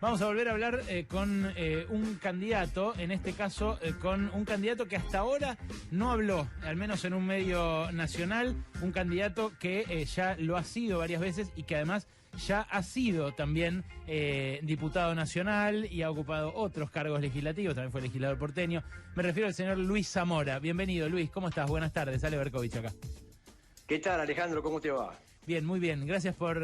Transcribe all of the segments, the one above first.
Vamos a volver a hablar con un candidato, en este caso con un candidato que hasta ahora no habló, al menos en un medio nacional, un candidato que ya lo ha sido varias veces y que además ya ha sido también diputado nacional y ha ocupado otros cargos legislativos, también fue legislador porteño. Me refiero al señor Luis Zamora. Bienvenido, Luis, ¿cómo estás? Buenas tardes, Ale Berkovich acá. ¿Qué tal, Alejandro? ¿Cómo te va? Bien, muy bien. Gracias por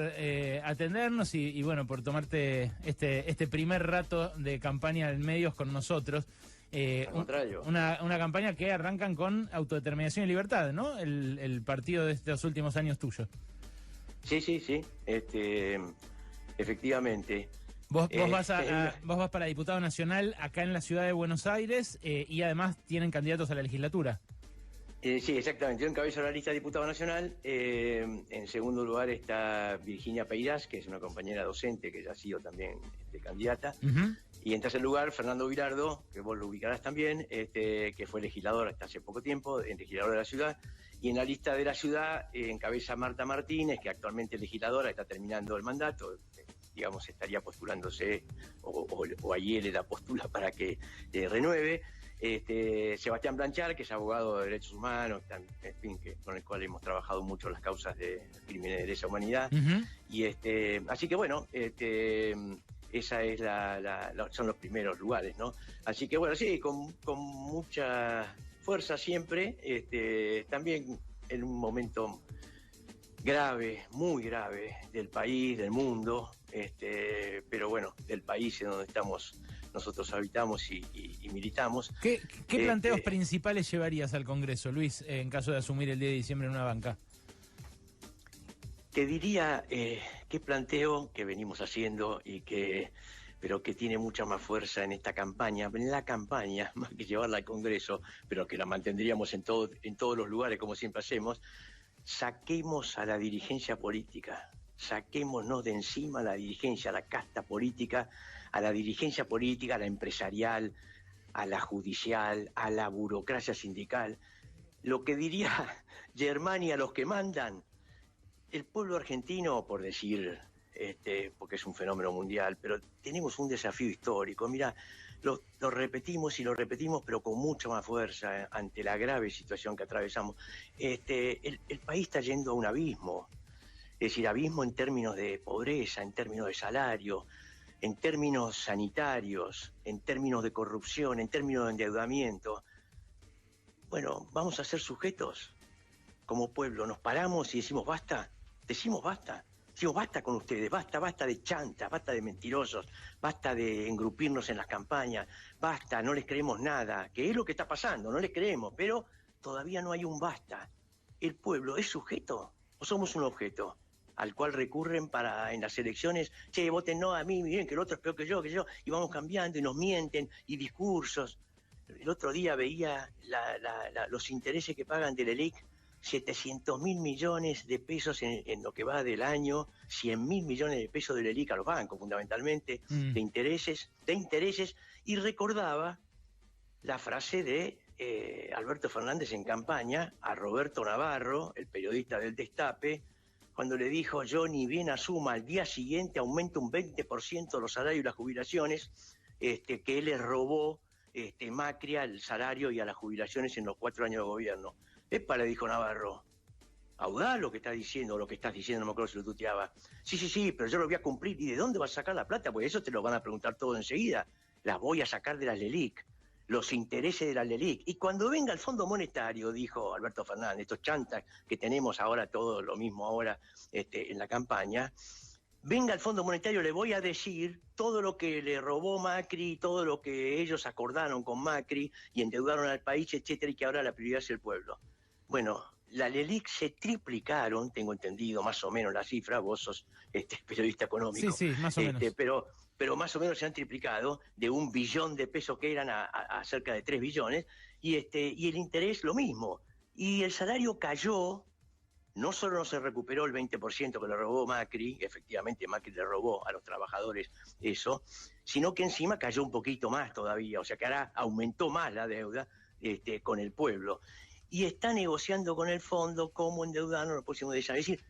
atendernos y bueno, por tomarte este primer rato de campaña en medios con nosotros. Al contrario. Una campaña que arrancan con Autodeterminación y Libertad, ¿no? El partido de estos últimos años tuyo. Sí. Efectivamente. Vos vas para diputado nacional acá en la ciudad de Buenos Aires y además tienen candidatos a la legislatura. Sí, exactamente. Yo encabezo la lista de diputado nacional. En segundo lugar está Virginia Peirás, que es una compañera docente que ya ha sido también candidata. Uh-huh. Y en tercer lugar, Fernando Virardo, que vos lo ubicarás también, que fue legislador hasta hace poco tiempo, legislador de la ciudad. Y en la lista de la ciudad encabeza Marta Martínez, que actualmente es legisladora, está terminando el mandato. Digamos, estaría postulándose, o ayer la postula para que renueve. Sebastián Blanchard, que es abogado de derechos humanos, en fin, con el cual hemos trabajado mucho las causas de crímenes de lesa humanidad. Uh-huh. Y así que bueno, esa es son los primeros lugares, ¿no? Así que bueno, sí, con mucha fuerza siempre, también en un momento grave, muy grave del país, del mundo, pero bueno, del país en donde nosotros habitamos y militamos. ¿Qué planteos principales llevarías al Congreso, Luis, en caso de asumir el 10 de diciembre en una banca? Te diría qué planteo que venimos haciendo pero que tiene mucha más fuerza en esta campaña, más que llevarla al Congreso, pero que la mantendríamos en todos los lugares como siempre hacemos. Saquemos a la dirigencia política, saquémonos de encima a la dirigencia, a la casta política, a la dirigencia política, a la empresarial, a la judicial, a la burocracia sindical. Lo que diría Germani a los que mandan, el pueblo argentino, por decir, porque es un fenómeno mundial, pero tenemos un desafío histórico. Mira, lo repetimos y lo repetimos, pero con mucha más fuerza ante la grave situación que atravesamos. El país está yendo a un abismo. Es decir, abismo en términos de pobreza, en términos de salario, en términos sanitarios, en términos de corrupción, en términos de endeudamiento. Bueno, vamos a ser sujetos como pueblo. Nos paramos y decimos basta, decimos basta con ustedes, basta de chantas, basta de mentirosos, basta de engrupirnos en las campañas, basta, no les creemos nada, que es lo que está pasando, no les creemos, pero todavía no hay un basta. ¿El pueblo es sujeto o somos un objeto al cual recurren en las elecciones? Che, voten no a mí, miren que el otro es peor que yo, y vamos cambiando y nos mienten, y discursos. El otro día veía los intereses que pagan del ELIC, 700.000 millones de pesos en lo que va del año, 100.000 millones de pesos del ELIC a los bancos, fundamentalmente, de intereses, y recordaba la frase de Alberto Fernández en campaña a Roberto Navarro, el periodista del Destape, cuando le dijo: yo ni bien asuma, al día siguiente aumento un 20% los salarios y las jubilaciones, que él le robó Macri al salario y a las jubilaciones en los 4 años de gobierno. Epa, le dijo Navarro, audaz lo que estás diciendo, no me acuerdo si lo tuteaba. Sí, pero yo lo voy a cumplir. ¿Y de dónde vas a sacar la plata? Porque eso te lo van a preguntar todo enseguida. Las voy a sacar de la LELIC, los intereses de la LELIC. Y cuando venga el Fondo Monetario, dijo Alberto Fernández, estos chantas que tenemos ahora, todo lo mismo ahora en la campaña, venga el Fondo Monetario, le voy a decir todo lo que le robó Macri, todo lo que ellos acordaron con Macri y endeudaron al país, etcétera, y que ahora la prioridad es el pueblo. Bueno, la LELIC se triplicaron, tengo entendido más o menos la cifra, vos sos periodista económico. Sí, más o menos. Pero más o menos se han triplicado de 1 billón de pesos que eran a cerca de 3 billones, y el interés lo mismo. Y el salario cayó. No solo no se recuperó el 20% que le robó Macri, efectivamente Macri le robó a los trabajadores eso, sino que encima cayó un poquito más todavía, o sea que ahora aumentó más la deuda con el pueblo. Y está negociando con el fondo cómo endeudarnos los próximos 10 años. Es decir,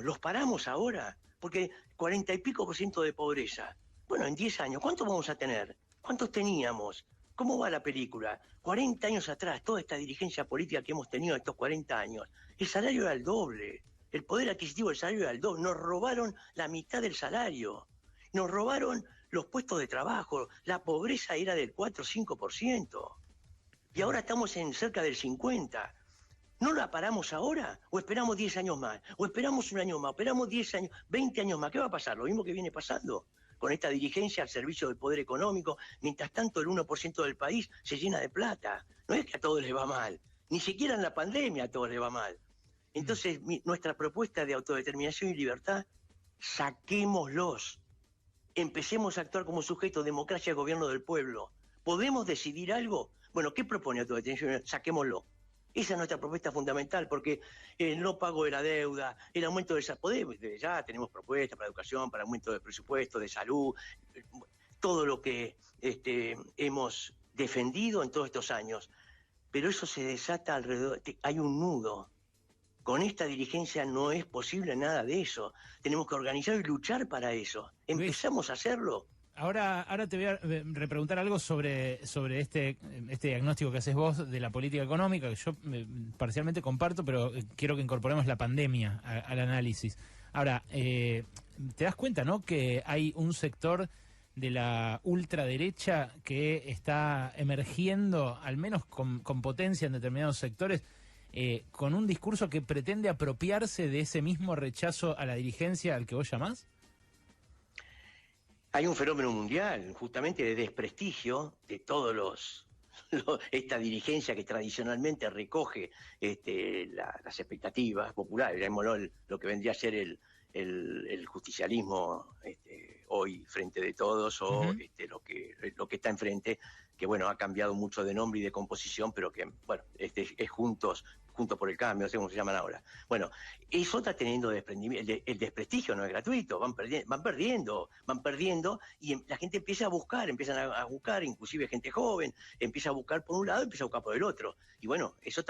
los paramos ahora, porque 40 y pico % de pobreza, Bueno, en 10 años, ¿cuántos vamos a tener? ¿Cuántos teníamos? ¿Cómo va la película? 40 años atrás, toda esta dirigencia política que hemos tenido estos 40 años, el salario era el doble, el poder adquisitivo del salario era el doble, nos robaron la mitad del salario, nos robaron los puestos de trabajo, la pobreza era del 4 o 5%, y ahora estamos en cerca del 50%. ¿No la paramos ahora? ¿O esperamos 10 años más? ¿O esperamos un año más? ¿O esperamos 10 años, 20 años más? ¿Qué va a pasar? Lo mismo que viene pasando con esta dirigencia al servicio del poder económico. Mientras tanto, el 1% del país se llena de plata. No es que a todos les va mal. Ni siquiera en la pandemia a todos les va mal. Entonces, nuestra propuesta de autodeterminación y libertad, saquémoslos. Empecemos a actuar como sujetos, democracia, gobierno del pueblo. ¿Podemos decidir algo? Bueno, ¿qué propone autodeterminación? Saquémoslo. Esa es nuestra propuesta fundamental, porque el no pago de la deuda, el aumento del poder, ya tenemos propuestas para educación, para aumento de presupuesto, de salud, todo lo que hemos defendido en todos estos años. Pero eso se desata alrededor, hay un nudo. Con esta dirigencia no es posible nada de eso. Tenemos que organizar y luchar para eso. ¿Empezamos a hacerlo? Ahora te voy a repreguntar algo sobre este diagnóstico que haces vos de la política económica, que yo parcialmente comparto, pero quiero que incorporemos la pandemia al análisis. Ahora, te das cuenta, ¿no?, que hay un sector de la ultraderecha que está emergiendo, al menos con potencia en determinados sectores, con un discurso que pretende apropiarse de ese mismo rechazo a la dirigencia al que vos llamás? Hay un fenómeno mundial, justamente de desprestigio de todos esta dirigencia que tradicionalmente recoge las expectativas populares, llamémoslo lo que vendría a ser el justicialismo hoy frente de todos, o lo que está enfrente, que bueno, ha cambiado mucho de nombre y de composición, pero que bueno, es Juntos por el Cambio, no sé cómo se llaman ahora. Bueno, eso está teniendo desprendimiento, el desprestigio no es gratuito, van perdiendo, y la gente empiezan a buscar, inclusive gente joven, empieza a buscar por un lado y empieza a buscar por el otro. Y bueno, eso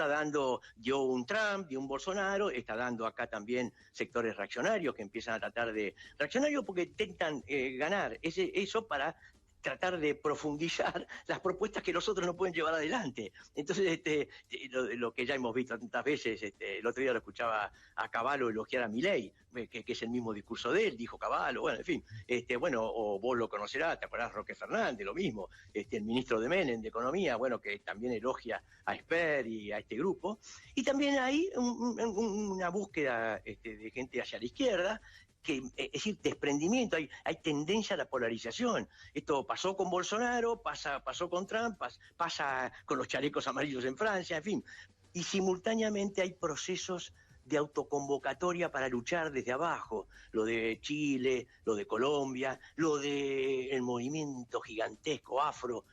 dio un Trump, dio un Bolsonaro, está dando acá también sectores reaccionarios que empiezan a tratar de... Reaccionarios porque intentan ganar eso para tratar de profundizar las propuestas que los otros no pueden llevar adelante. Entonces, lo que ya hemos visto tantas veces, el otro día lo escuchaba a Cavallo elogiar a Milei, que es el mismo discurso de él, dijo Cavallo, bueno, en fin, o vos lo conocerás, te acordás, Roque Fernández, lo mismo, el ministro de Menem, de Economía, bueno, que también elogia a Esper y a este grupo, y también hay una búsqueda de gente hacia la izquierda, es decir, desprendimiento, hay tendencia a la polarización. Esto pasó con Bolsonaro, pasó con Trump, pasa con los chalecos amarillos en Francia, en fin. Y simultáneamente hay procesos de autoconvocatoria para luchar desde abajo, lo de Chile, lo de Colombia, lo del movimiento gigantesco afro,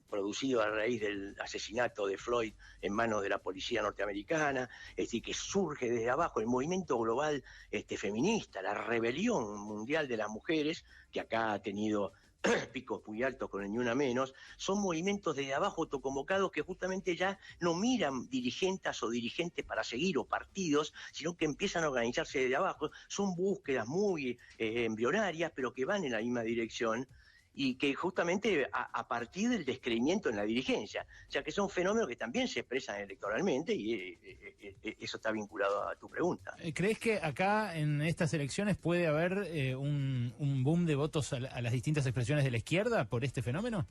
producido a raíz del asesinato de Floyd en manos de la policía norteamericana, es decir, que surge desde abajo el movimiento global feminista, la rebelión mundial de las mujeres, que acá ha tenido picos muy altos con el Ni Una Menos, son movimientos desde abajo autoconvocados que justamente ya no miran dirigentes para seguir o partidos, sino que empiezan a organizarse desde abajo. Son búsquedas muy embrionarias, pero que van en la misma dirección, y que justamente a partir del descreimiento en la dirigencia, o sea que son fenómenos que también se expresan electoralmente, y eso está vinculado a tu pregunta. ¿Crees que acá en estas elecciones puede haber un boom de votos a las distintas expresiones de la izquierda por este fenómeno?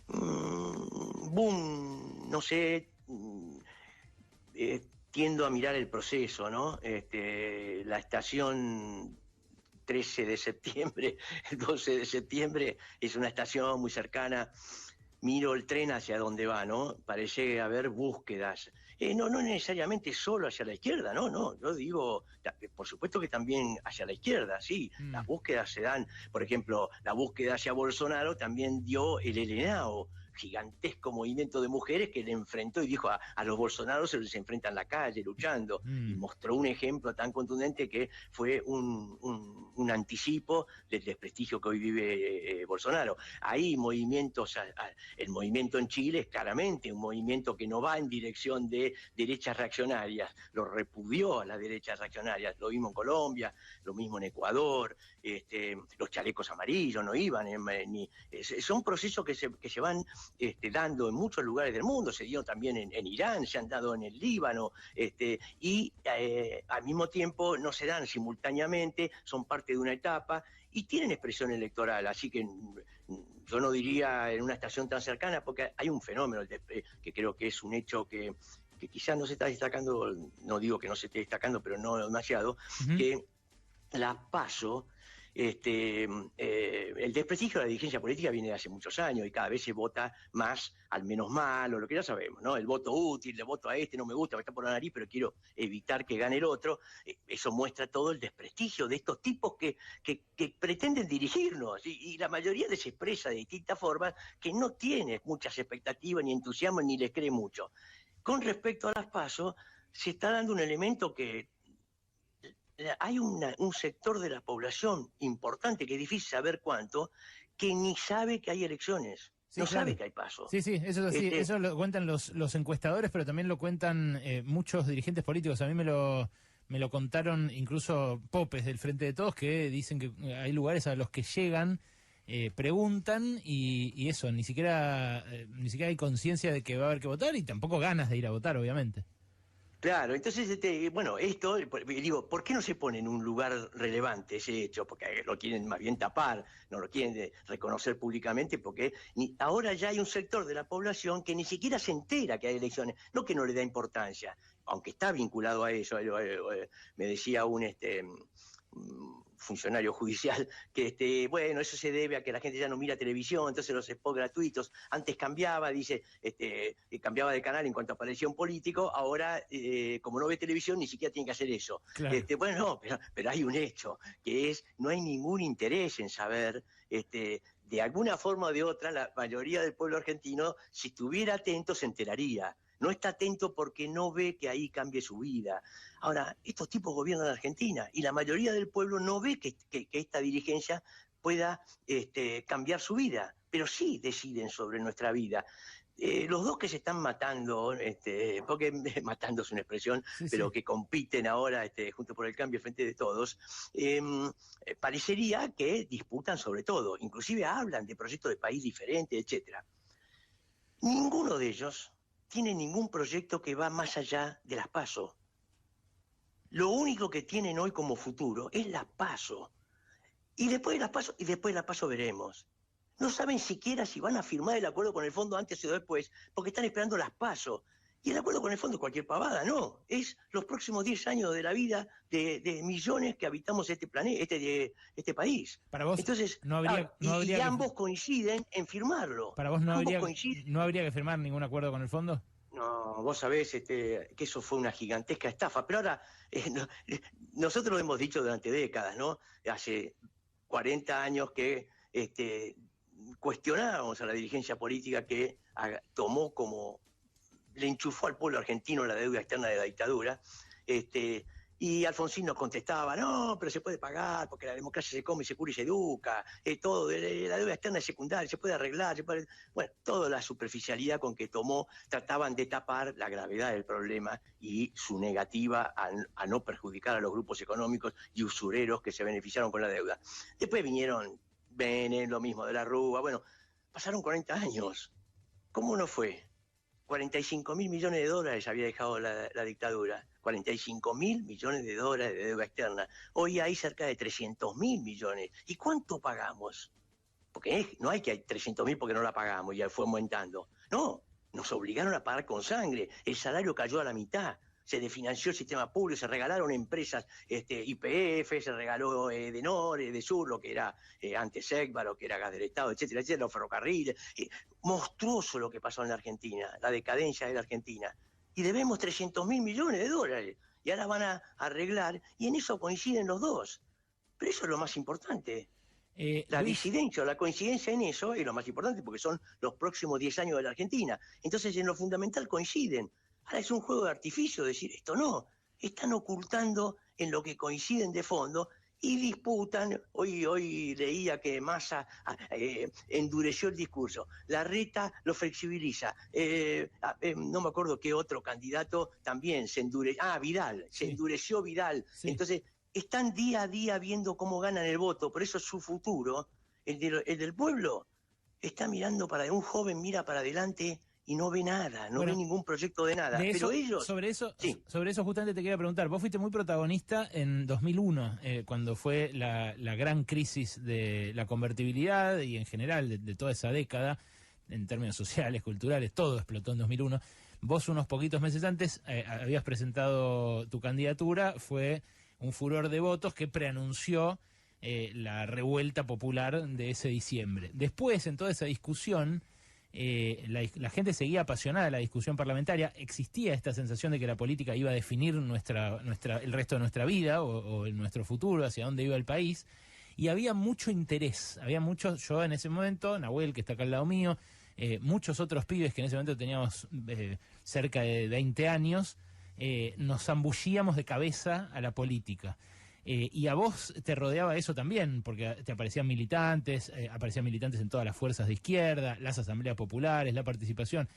Boom, no sé, tiendo a mirar el proceso, ¿no? La estación 13 de septiembre, el 12 de septiembre, es una estación muy cercana. Miro el tren hacia dónde va, ¿no? Parece haber búsquedas. No necesariamente solo hacia la izquierda, no. Yo digo, por supuesto que también hacia la izquierda, sí. Las búsquedas se dan, por ejemplo, la búsqueda hacia Bolsonaro también dio el Elenao, gigantesco movimiento de mujeres que le enfrentó y dijo a los Bolsonaros se les enfrenta en la calle luchando, y mostró un ejemplo tan contundente que fue un anticipo del desprestigio que hoy vive Bolsonaro. Hay movimientos, el movimiento en Chile es claramente un movimiento que no va en dirección de derechas reaccionarias, lo repudió a las derechas reaccionarias, lo mismo en Colombia, lo mismo en Ecuador, los chalecos amarillos no iban, son procesos que se van dando en muchos lugares del mundo, se dio también en Irán, se han dado en el Líbano, y al mismo tiempo no se dan simultáneamente, son parte de una etapa y tienen expresión electoral, así que yo no diría en una estación tan cercana, porque hay un fenómeno que creo que es un hecho que quizás no se está destacando, no digo que no se esté destacando, pero no demasiado, que las PASO, el desprestigio de la dirigencia política viene de hace muchos años y cada vez se vota más al menos malo, lo que ya sabemos, ¿no? El voto útil, el voto a no me gusta, me está por la nariz, pero quiero evitar que gane el otro. Eso muestra todo el desprestigio de estos tipos que pretenden dirigirnos y la mayoría les expresa de distintas formas que no tiene muchas expectativas ni entusiasmo ni les cree mucho. Con respecto a las PASO, se está dando un elemento que hay un sector de la población importante, que es difícil saber cuánto, que ni sabe que hay elecciones, sí, no claro. sabe que hay paso. Sí, eso es así, eso lo cuentan los encuestadores, pero también lo cuentan muchos dirigentes políticos. A mí me lo contaron incluso popes del Frente de Todos, que dicen que hay lugares a los que llegan, preguntan y eso, ni siquiera hay conciencia de que va a haber que votar y tampoco ganas de ir a votar, obviamente. Claro, entonces, bueno, esto, digo, ¿por qué no se pone en un lugar relevante ese hecho? Porque lo quieren más bien tapar, no lo quieren reconocer públicamente, porque ahora ya hay un sector de la población que ni siquiera se entera que hay elecciones, no que no le da importancia, aunque está vinculado a eso. Me decía un funcionario judicial que bueno, eso se debe a que la gente ya no mira televisión, entonces los spots gratuitos, antes cambiaba, dice, cambiaba de canal en cuanto aparecía un político, ahora como no ve televisión ni siquiera tiene que hacer eso. Claro. Bueno, no, pero hay un hecho, que es, no hay ningún interés en saber, de alguna forma o de otra, la mayoría del pueblo argentino, si estuviera atento, se enteraría. No está atento porque no ve que ahí cambie su vida. Ahora, estos tipos gobiernan Argentina y la mayoría del pueblo no ve que esta dirigencia pueda cambiar su vida, pero sí deciden sobre nuestra vida. Los dos que se están matando, porque matando es una expresión, sí, pero que compiten ahora junto por el cambio frente de todos, parecería que disputan sobre todo, inclusive hablan de proyectos de país diferentes, etcétera. Ninguno de ellos tiene ningún proyecto que va más allá de las PASO. Lo único que tienen hoy como futuro es las PASO. Y después de las PASO veremos. No saben siquiera si van a firmar el acuerdo con el fondo antes o después, porque están esperando las PASO. Y el acuerdo con el fondo es cualquier pavada, no. Es los próximos 10 años de la vida de millones que habitamos este planeta, este país. Para vos, entonces, y ambos coinciden en firmarlo. ¿Para vos no habría que firmar ningún acuerdo con el fondo? No, vos sabés que eso fue una gigantesca estafa, pero ahora nosotros lo hemos dicho durante décadas, ¿no? Hace 40 años que cuestionábamos a la dirigencia política que tomó le enchufó al pueblo argentino la deuda externa de la dictadura, y Alfonsín nos contestaba, no, pero se puede pagar porque la democracia se come, se cura y se educa, todo, la deuda externa es secundaria, se puede arreglar, bueno, toda la superficialidad con que trataban de tapar la gravedad del problema y su negativa a no perjudicar a los grupos económicos y usureros que se beneficiaron con la deuda. Después vinieron Menem, lo mismo de la Rúa, bueno, pasaron 40 años, ¿cómo no fue? 45.000 millones de dólares había dejado la dictadura, 45.000 millones de dólares de deuda externa. Hoy hay cerca de 300.000 millones. ¿Y cuánto pagamos? Porque no hay que hay 300.000 porque no la pagamos y ya fue aumentando. No, nos obligaron a pagar con sangre. El salario cayó a la mitad. Se desfinanció el sistema público, se regalaron empresas, YPF, se regaló Edenor, Edesur, lo que era antes ECBA, lo que era Gas del Estado, etcétera, etcétera, los ferrocarriles. Monstruoso lo que pasó en la Argentina, la decadencia de la Argentina. Y debemos 300.000 millones de dólares. Y ahora van a arreglar, y en eso coinciden los dos. Pero eso es lo más importante. La Luis, disidencia o la coincidencia en eso es lo más importante porque son los próximos 10 años de la Argentina. Entonces, en lo fundamental coinciden. Ahora es un juego de artificio decir esto no. Están ocultando en lo que coinciden de fondo y disputan. Hoy leía que Massa endureció el discurso. Larreta lo flexibiliza. No me acuerdo qué otro candidato también se endureció. Vidal. Se sí, endureció Vidal. sí. Entonces, están día a día viendo cómo ganan el voto. Por eso su futuro, el del pueblo, está mirando un joven mira para adelante y no ve nada, no ve Bueno, ningún proyecto de nada. de Pero eso, ellos, sí. sobre eso justamente te quería preguntar. Vos fuiste muy protagonista en 2001, cuando fue la gran crisis de la convertibilidad y en general de toda esa década, en términos sociales, culturales, todo explotó en 2001. Vos unos poquitos meses antes habías presentado tu candidatura, fue un furor de votos que preanunció la revuelta popular de ese diciembre. Después, en toda esa discusión, la gente seguía apasionada de la discusión parlamentaria, existía esta sensación de que la política iba a definir el resto de nuestra vida o nuestro futuro, hacia dónde iba el país, y había mucho interés, yo en ese momento, Nahuel, que está acá al lado mío, muchos otros pibes que en ese momento teníamos cerca de 20 años, nos zambullíamos de cabeza a la política. Y a vos te rodeaba eso también, porque te aparecían militantes en todas las fuerzas de izquierda, las asambleas populares, la participación.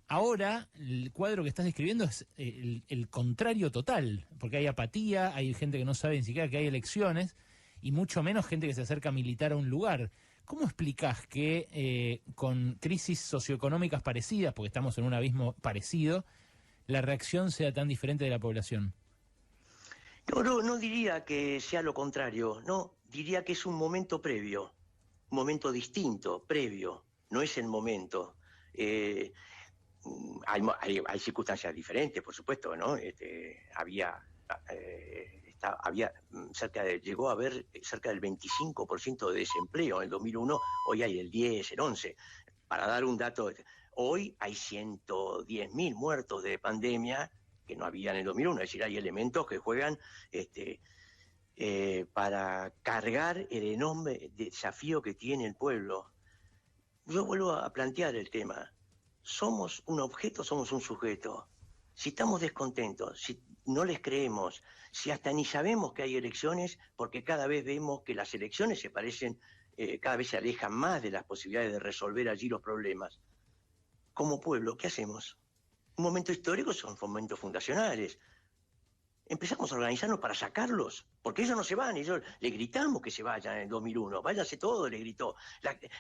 Ahora, el cuadro que estás describiendo es el contrario total, porque hay apatía, hay gente que no sabe ni siquiera que hay elecciones, y mucho menos gente que se acerca a militar a un lugar. ¿Cómo explicás que con crisis socioeconómicas parecidas, porque estamos en un abismo parecido, la reacción sea tan diferente de la población? No diría que sea lo contrario, no, diría que es un momento previo, un momento distinto, previo, no es el momento. Hay circunstancias diferentes, por supuesto, ¿no? Llegó a haber cerca del 25% de desempleo en el 2001, hoy hay el 10, el 11. Para dar un dato, hoy hay 110.000 muertos de pandemia que no había en el 2001, es decir, hay elementos que juegan para cargar el enorme desafío que tiene el pueblo. Yo vuelvo a plantear el tema. ¿Somos un objeto o somos un sujeto? Si estamos descontentos, si no les creemos, si hasta ni sabemos que hay elecciones, porque cada vez vemos que las elecciones se parecen, cada vez se alejan más de las posibilidades de resolver allí los problemas. Como pueblo, ¿qué hacemos? Un momento histórico son momentos fundacionales. Empezamos a organizarnos para sacarlos, porque ellos no se van, ellos le gritamos que se vayan en el 2001, váyanse todos, le gritó.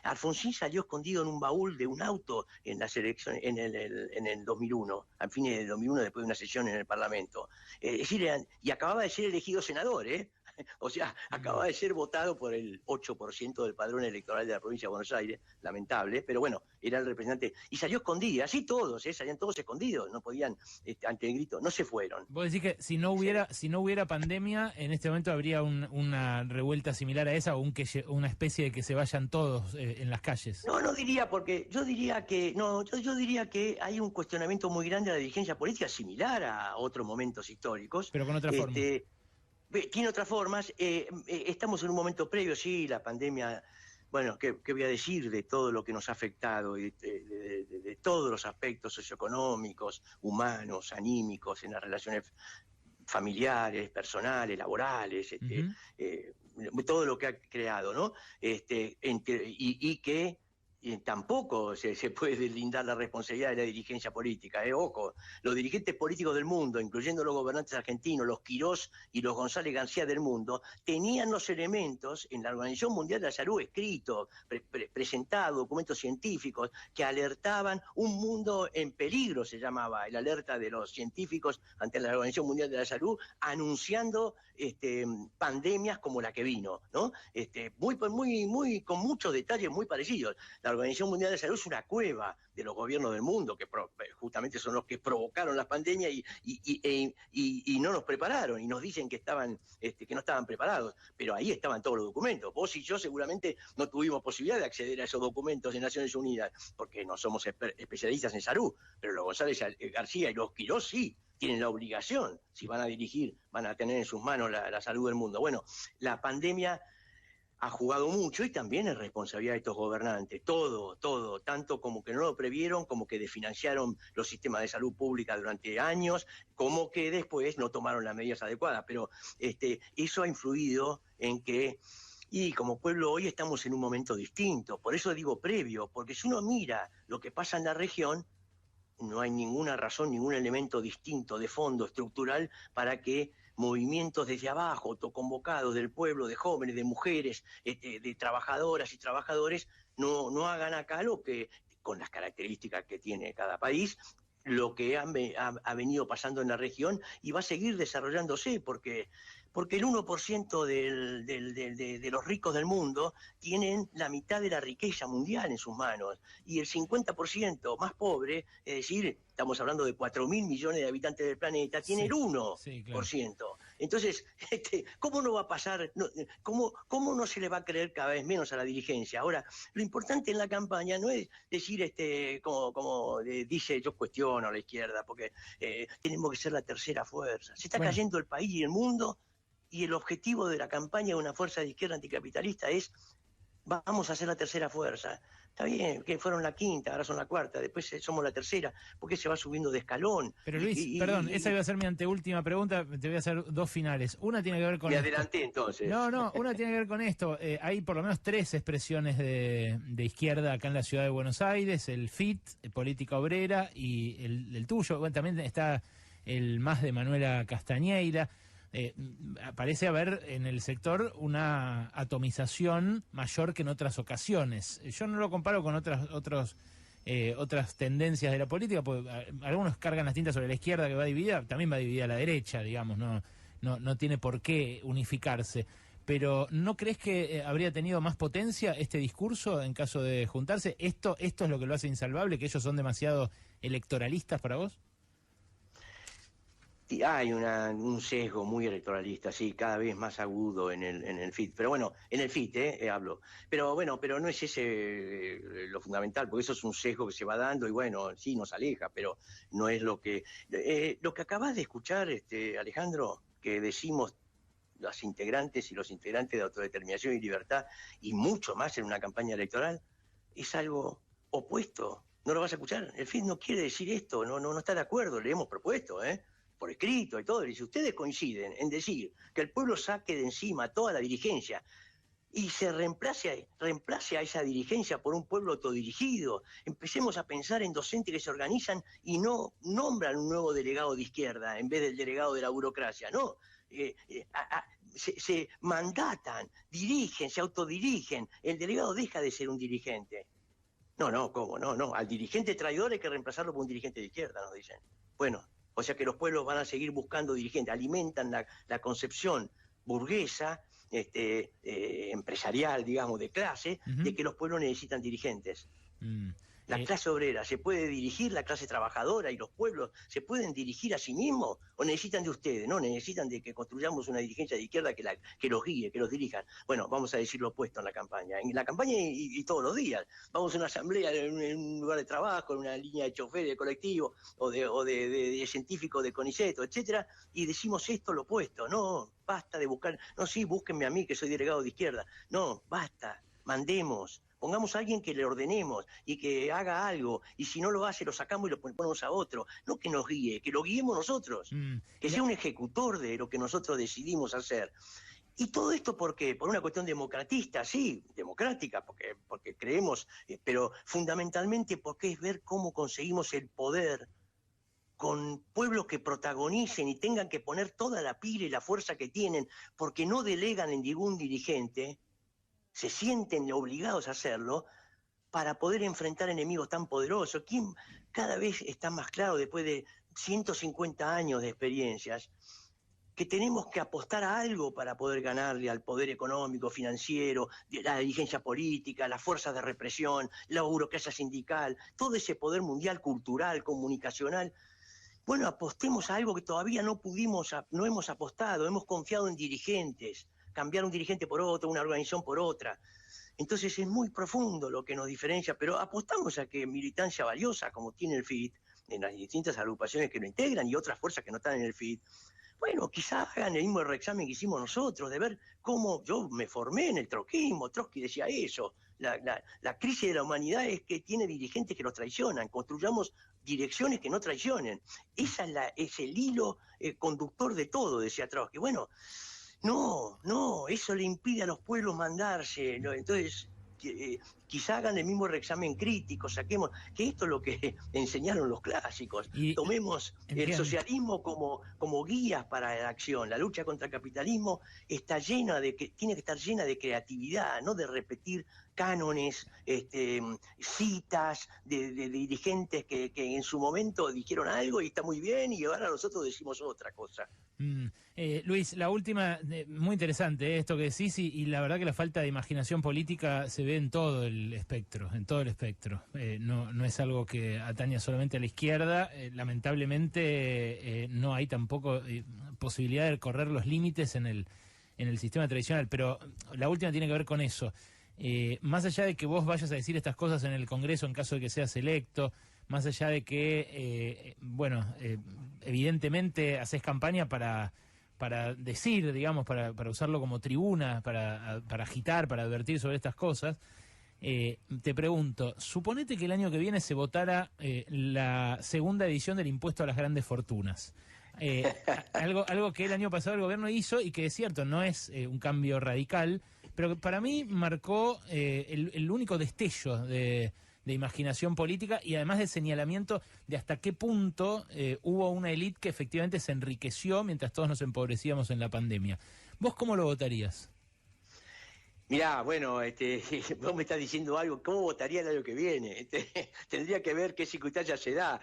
Alfonsín salió escondido en un baúl de un auto en las elecciones, en el 2001, a fines del 2001, después de una sesión en el Parlamento. Es decir, y acababa de ser elegido senador, ¿eh? O sea, acaba de ser votado por el 8% del padrón electoral de la provincia de Buenos Aires, lamentable, pero bueno, era el representante. Y salió escondido, así todos, salían todos escondidos, no podían, ante el grito, no se fueron. Vos decís que si no hubiera pandemia, en este momento habría una revuelta similar a esa o una especie de que se vayan todos en las calles. No diría, porque yo diría que hay un cuestionamiento muy grande de la dirigencia política, similar a otros momentos históricos. Pero con otra forma. Tiene otras formas. Estamos en un momento previo, sí, la pandemia. Bueno, ¿qué voy a decir de todo lo que nos ha afectado, y de todos los aspectos socioeconómicos, humanos, anímicos, en las relaciones familiares, personales, laborales, todo lo que ha creado, ¿no? Y que tampoco se puede deslindar la responsabilidad de la dirigencia política. Ojo, los dirigentes políticos del mundo, incluyendo los gobernantes argentinos, los Quirós y los González García del mundo, tenían los elementos en la Organización Mundial de la Salud escritos, presentados, documentos científicos, que alertaban un mundo en peligro, se llamaba, el alerta de los científicos ante la Organización Mundial de la Salud, anunciando pandemias como la que vino, ¿no? Con muchos detalles muy parecidos. La Organización Mundial de la Salud es una cueva de los gobiernos del mundo, que justamente son los que provocaron las pandemias y no nos prepararon, y nos dicen que no estaban preparados, pero ahí estaban todos los documentos. Vos y yo seguramente no tuvimos posibilidad de acceder a esos documentos de Naciones Unidas, porque no somos especialistas en salud, pero los González García y los Quirós sí tienen la obligación, si van a dirigir, van a tener en sus manos la salud del mundo. Bueno, la pandemia ha jugado mucho y también es responsabilidad de estos gobernantes, todo, tanto como que no lo previeron, como que desfinanciaron los sistemas de salud pública durante años, como que después no tomaron las medidas adecuadas, pero eso ha influido en que, y como pueblo hoy estamos en un momento distinto, por eso digo previo, porque si uno mira lo que pasa en la región, no hay ninguna razón, ningún elemento distinto de fondo estructural para que movimientos desde abajo, autoconvocados del pueblo, de jóvenes, de mujeres, de trabajadoras y trabajadores, no hagan acá lo que, con las características que tiene cada país, lo que ha venido pasando en la región y va a seguir desarrollándose, porque el 1% de los ricos del mundo tienen la mitad de la riqueza mundial en sus manos, y el 50% más pobre, es decir, estamos hablando de 4.000 millones de habitantes del planeta, tiene Sí, el 1%. sí, claro. Entonces, ¿cómo no va a pasar? ¿Cómo no se le va a creer cada vez menos a la dirigencia? Ahora, lo importante en la campaña no es decir, como dice, yo cuestiono a la izquierda, porque tenemos que ser la tercera fuerza. Se está Bueno, cayendo el país y el mundo, y el objetivo de la campaña de una fuerza de izquierda anticapitalista es: vamos a ser la tercera fuerza. Está bien, que fueron la quinta, ahora son la cuarta, después somos la tercera, porque se va subiendo de escalón. pero Luis, perdón, esa iba a ser mi anteúltima pregunta, te voy a hacer dos finales. Una tiene que ver con Me esto. adelanté entonces. No, una tiene que ver con esto. Hay por lo menos tres expresiones de izquierda acá en la ciudad de Buenos Aires: el FIT, Política Obrera, y el tuyo. Bueno, también está el MAS de Manuela Castañeira. Parece haber en el sector una atomización mayor que en otras ocasiones. Yo no lo comparo con otras tendencias de la política, porque algunos cargan las tintas sobre la izquierda, que va dividida, también va dividida la derecha, digamos, no tiene por qué unificarse. Pero ¿no crees que habría tenido más potencia este discurso en caso de juntarse? ¿Esto es lo que lo hace insalvable, que ellos son demasiado electoralistas para vos? Sí, hay un sesgo muy electoralista, sí, cada vez más agudo en el FIT. Pero bueno, en el FIT, hablo. Pero bueno, pero no es ese lo fundamental, porque eso es un sesgo que se va dando y bueno, sí, nos aleja, pero no es lo que... lo que acabas de escuchar, Alejandro, que decimos las integrantes y los integrantes de Autodeterminación y Libertad, y mucho más en una campaña electoral, es algo opuesto. No lo vas a escuchar. El FIT no quiere decir esto, no está de acuerdo, le hemos propuesto, por escrito y todo, y si ustedes coinciden en decir que el pueblo saque de encima toda la dirigencia y se reemplace a esa dirigencia por un pueblo autodirigido, empecemos a pensar en docentes que se organizan y no nombran un nuevo delegado de izquierda en vez del delegado de la burocracia, no. Se mandatan, dirigen, se autodirigen, el delegado deja de ser un dirigente. No, ¿cómo? No, al dirigente traidor hay que reemplazarlo por un dirigente de izquierda, nos dicen. Bueno, o sea que los pueblos van a seguir buscando dirigentes, alimentan la concepción burguesa, empresarial, digamos, de clase, de que los pueblos necesitan dirigentes. La clase obrera se puede dirigir, la clase trabajadora y los pueblos se pueden dirigir a sí mismos, o necesitan de ustedes, no, necesitan de que construyamos una dirigencia de izquierda que los guíe, que los dirijan. Bueno, vamos a decir lo opuesto en la campaña y todos los días. Vamos a una asamblea en un lugar de trabajo, en una línea de chofer de colectivo o de científico de CONICET, etcétera, y decimos esto lo opuesto. No, basta de buscar, no, sí, búsquenme a mí que soy delegado de izquierda. No, basta, mandemos. Pongamos a alguien que le ordenemos y que haga algo, y si no lo hace, lo sacamos y lo ponemos a otro. No que nos guíe, que lo guiemos nosotros, que sea un ejecutor de lo que nosotros decidimos hacer. ¿Y todo esto por qué? Por una cuestión democratista, sí, democrática, porque creemos, pero fundamentalmente porque es ver cómo conseguimos el poder con pueblos que protagonicen y tengan que poner toda la pila y la fuerza que tienen, porque no delegan en ningún dirigente, se sienten obligados a hacerlo para poder enfrentar enemigos tan poderosos. ¿Quién cada vez está más claro después de 150 años de experiencias que tenemos que apostar a algo para poder ganarle al poder económico, financiero, la dirigencia política, las fuerzas de represión, la burocracia sindical, todo ese poder mundial, cultural, comunicacional? Bueno, apostemos a algo que todavía no hemos apostado, hemos confiado en dirigentes, cambiar un dirigente por otro, una organización por otra. Entonces es muy profundo lo que nos diferencia, pero apostamos a que militancia valiosa, como tiene el FIT, en las distintas agrupaciones que lo integran y otras fuerzas que no están en el FIT, bueno, quizá hagan el mismo reexamen que hicimos nosotros, de ver cómo yo me formé en el trotskismo, Trotsky decía eso. La crisis de la humanidad es que tiene dirigentes que nos traicionan, construyamos direcciones que no traicionen. Es el hilo conductor de todo, decía Trotsky. Bueno, no, eso le impide a los pueblos mandarse, ¿no? Entonces, quizá hagan el mismo reexamen crítico, saquemos, que esto es lo que enseñaron los clásicos, tomemos el socialismo como guías para la acción. La lucha contra el capitalismo tiene que estar llena de creatividad, no de repetir cánones, citas de dirigentes que en su momento dijeron algo y está muy bien y ahora nosotros decimos otra cosa. Luis, la última, muy interesante esto que decís, y la verdad que la falta de imaginación política se ve en todo el espectro, no es algo que atañe solamente a la izquierda. Lamentablemente no hay tampoco posibilidad de correr los límites en el sistema tradicional, pero la última tiene que ver con eso. Más allá de que vos vayas a decir estas cosas en el Congreso en caso de que seas electo, más allá de que, evidentemente haces campaña para decir, digamos, para usarlo como tribuna, para agitar, para advertir sobre estas cosas, te pregunto, suponete que el año que viene se votara la segunda edición del impuesto a las grandes fortunas. Algo que el año pasado el gobierno hizo y que es cierto, no es un cambio radical, pero que para mí marcó el único destello de imaginación política y además de señalamiento de hasta qué punto hubo una élite que efectivamente se enriqueció mientras todos nos empobrecíamos en la pandemia. ¿Vos cómo lo votarías? Mirá, bueno, vos me estás diciendo algo, ¿cómo votaría el año que viene? Tendría que ver qué circunstancia se da.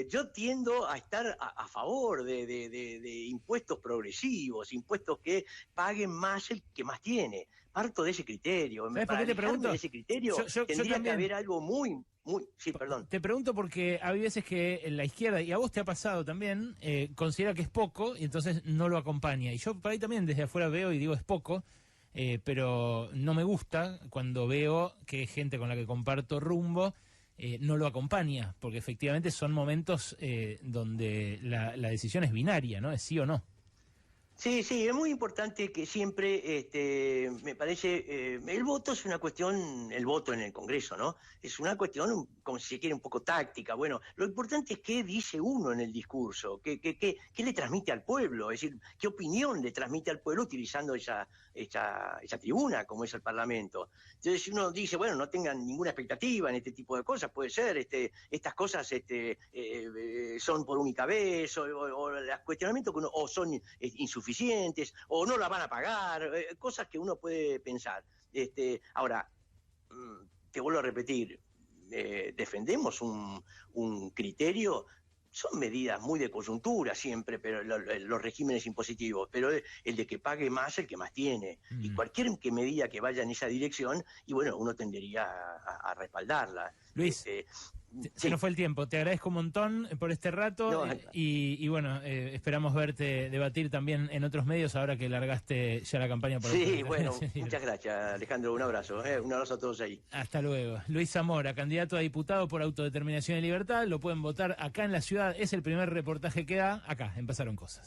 Yo tiendo a estar a favor de impuestos progresivos, impuestos que paguen más el que más tiene. Parto de ese criterio. ¿Sabés por qué te pregunto? De ese criterio tendría que haber algo muy... Sí, perdón. Te pregunto porque hay veces que la izquierda, y a vos te ha pasado también, considera que es poco y entonces no lo acompaña. Y yo por ahí también desde afuera veo y digo es poco, pero no me gusta cuando veo que gente con la que comparto rumbo no lo acompaña, porque efectivamente son momentos donde la decisión es binaria, ¿no? Es sí o no. Sí, es muy importante que siempre, me parece, el voto es una cuestión, el voto en el Congreso, ¿no? Es una cuestión, como si se quiere, un poco táctica. Bueno, lo importante es qué dice uno en el discurso, qué le transmite al pueblo, es decir, qué opinión le transmite al pueblo utilizando esa tribuna, como es el Parlamento. Entonces, si uno dice, bueno, no tengan ninguna expectativa en este tipo de cosas, puede ser, estas cosas son por única vez, o los cuestionamientos que uno, o son insuficientes, o no la van a pagar, cosas que uno puede pensar. Ahora, te vuelvo a repetir, defendemos un criterio, son medidas muy de coyuntura siempre, pero los regímenes impositivos, pero el de que pague más el que más tiene, y cualquier medida que vaya en esa dirección, y bueno, uno tendería a respaldarla. Luis, se nos fue el tiempo. Te agradezco un montón por este rato y bueno, esperamos verte debatir también en otros medios ahora que largaste ya la campaña. Sí, bueno, muchas gracias, Alejandro. Un abrazo a todos ahí. Hasta luego. Luis Zamora, candidato a diputado por Autodeterminación y Libertad. Lo pueden votar acá en la ciudad. Es el primer reportaje que da acá en Pasaron Cosas.